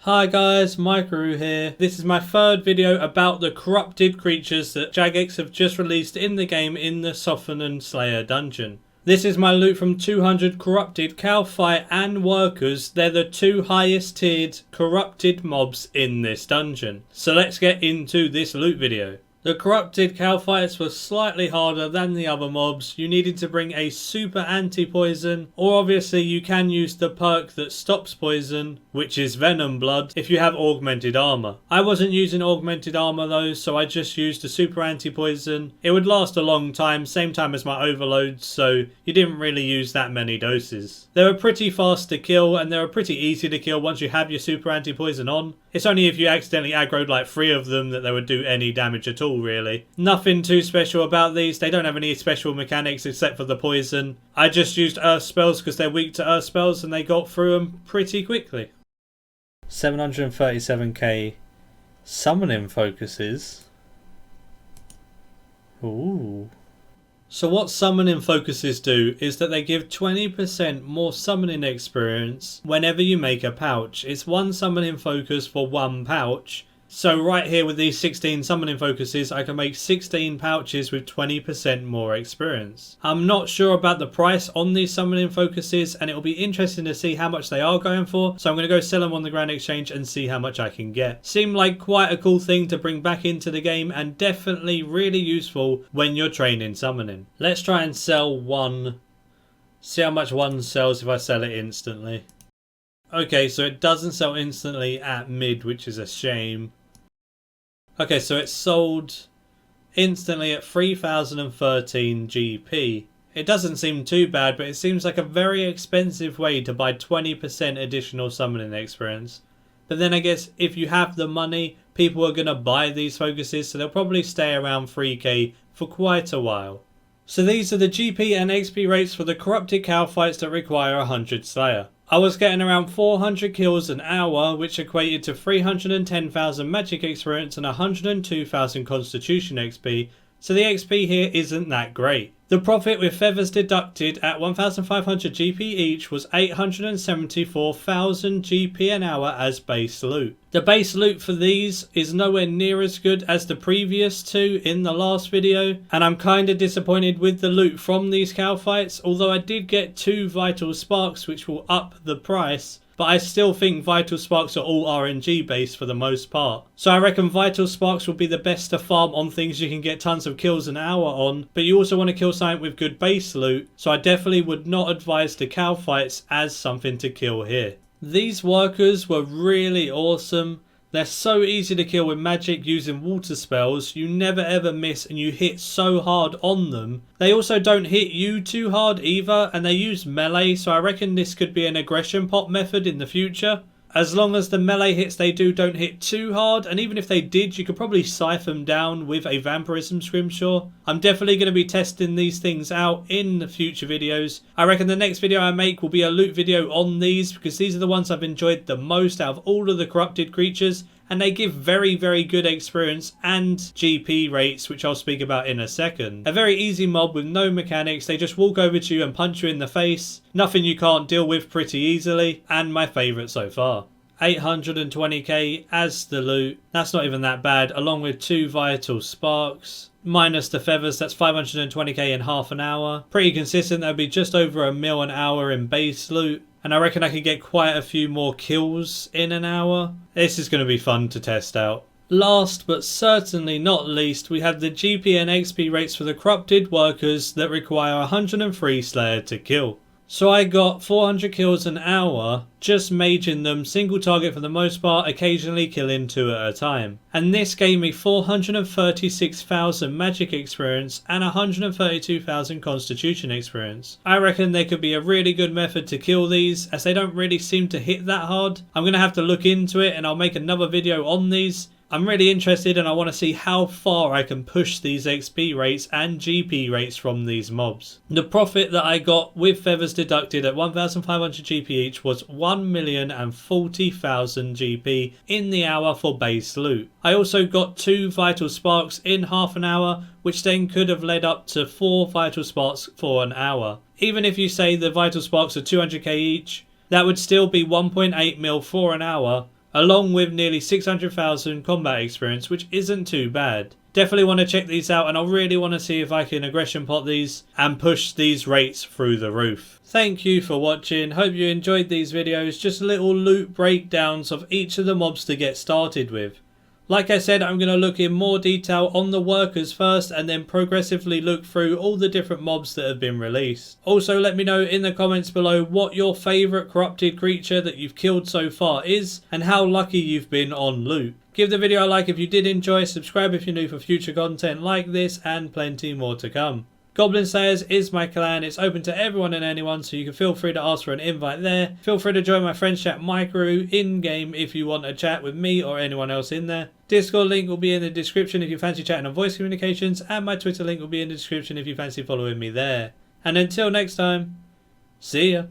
Hi guys, Maikeru here. This is my third video about the corrupted creatures that Jagex have just released in the game in the Sophanem Slayer dungeon. This is my loot from 200 corrupted Kalphite and workers. They're the two highest tiered corrupted mobs in this dungeon. So let's get into this loot video. The corrupted Kalphites were slightly harder than the other mobs. You needed to bring a super anti-poison, or obviously you can use the perk that stops poison, which is Venom Blood, if you have augmented armor. I wasn't using augmented armor though, so I just used a super anti-poison. It would last a long time, same time as my overloads, so you didn't really use that many doses. They were pretty fast to kill, and they were pretty easy to kill once you have your super anti-poison on. It's only if you accidentally aggroed like 3 of them that they would do any damage at all, really. Nothing too special about these. They don't have any special mechanics except for the poison. I just used earth spells because they're weak to earth spells and they got through them pretty quickly. 737k summoning focuses. Ooh. So what summoning focuses do is that they give 20% more summoning experience whenever you make a pouch. It's one summoning focus for one pouch. So right here with these 16 summoning focuses, I can make 16 pouches with 20% more experience. I'm not sure about the price on these summoning focuses, and it will be interesting to see how much they are going for. So I'm going to go sell them on the Grand Exchange and see how much I can get. Seem like quite a cool thing to bring back into the game, and definitely really useful when you're training summoning. Let's try and sell one. See how much one sells if I sell it instantly. Okay, so it doesn't sell instantly at mid, which is a shame. Okay, so it's sold instantly at 3013 GP. It doesn't seem too bad, but it seems like a very expensive way to buy 20% additional summoning experience. But then I guess if you have the money, people are going to buy these focuses, so they'll probably stay around 3k for quite a while. So these are the GP and XP rates for the corrupted Kalphites that require 100 Slayer. I was getting around 400 kills an hour, which equated to 310,000 magic experience and 102,000 constitution XP, so the XP here isn't that great. The profit with feathers deducted at 1,500 GP each was 874,000 GP an hour as base loot. The base loot for these is nowhere near as good as the previous two in the last video, and I'm kinda disappointed with the loot from these Kalphites, although I did get 2 vital sparks which will up the price. But I still think Vital Sparks are all RNG based for the most part. So I reckon Vital Sparks will be the best to farm on things you can get tons of kills an hour on. But you also want to kill something with good base loot. So I definitely would not advise the Kalphites as something to kill here. These workers were really awesome. They're so easy to kill with magic using water spells. You never ever miss and you hit so hard on them. They also don't hit you too hard either, and they use melee, so I reckon this could be an aggression pop method in the future. As long as the melee hits they do don't hit too hard, and even if they did, you could probably scythe them down with a vampirism scrimshaw. I'm definitely going to be testing these things out in the future videos. I reckon the next video I make will be a loot video on these, because these are the ones I've enjoyed the most out of all of the corrupted creatures, and they give very, very good experience and GP rates, which I'll speak about in a second. A very easy mob with no mechanics. They just walk over to you and punch you in the face. Nothing you can't deal with pretty easily, and my favourite so far. 820k as the loot. That's not even that bad, along with 2 vital sparks. Minus the feathers, that's 520k in half an hour. Pretty consistent, that'd be just over a mil an hour in base loot. And I reckon I could get quite a few more kills in an hour. This is going to be fun to test out. Last but certainly not least, we have the GP and XP rates for the corrupted workers that require 103 Slayer to kill. So I got 400 kills an hour, just maging them, single target for the most part, occasionally killing 2 at a time. And this gave me 436,000 magic experience and 132,000 constitution experience. I reckon there could be a really good method to kill these, as they don't really seem to hit that hard. I'm going to have to look into it, and I'll make another video on these. I'm really interested, and I want to see how far I can push these XP rates and GP rates from these mobs. The profit that I got with feathers deducted at 1,500 GP each was 1,040,000 GP in the hour for base loot. I also got 2 vital sparks in half an hour, which then could have led up to 4 vital sparks for an hour. Even if you say the vital sparks are 200k each, that would still be 1.8 mil for an hour, along with nearly 600,000 combat experience, which isn't too bad. Definitely want to check these out, and I really want to see if I can aggression pot these and push these rates through the roof. Thank you for watching. Hope you enjoyed these videos. Just little loot breakdowns of each of the mobs to get started with. Like I said, I'm going to look in more detail on the workers first and then progressively look through all the different mobs that have been released. Also, let me know in the comments below what your favourite corrupted creature that you've killed so far is and how lucky you've been on loot. Give the video a like if you did enjoy, subscribe if you're new for future content like this and plenty more to come. Goblin Slayers is my clan. It's open to everyone and anyone, so you can feel free to ask for an invite there. Feel free to join my friends chat Maikeru in game if you want to chat with me or anyone else in there. Discord link will be in the description if you fancy chatting on voice communications, and my Twitter link will be in the description if you fancy following me there. And until next time, see ya.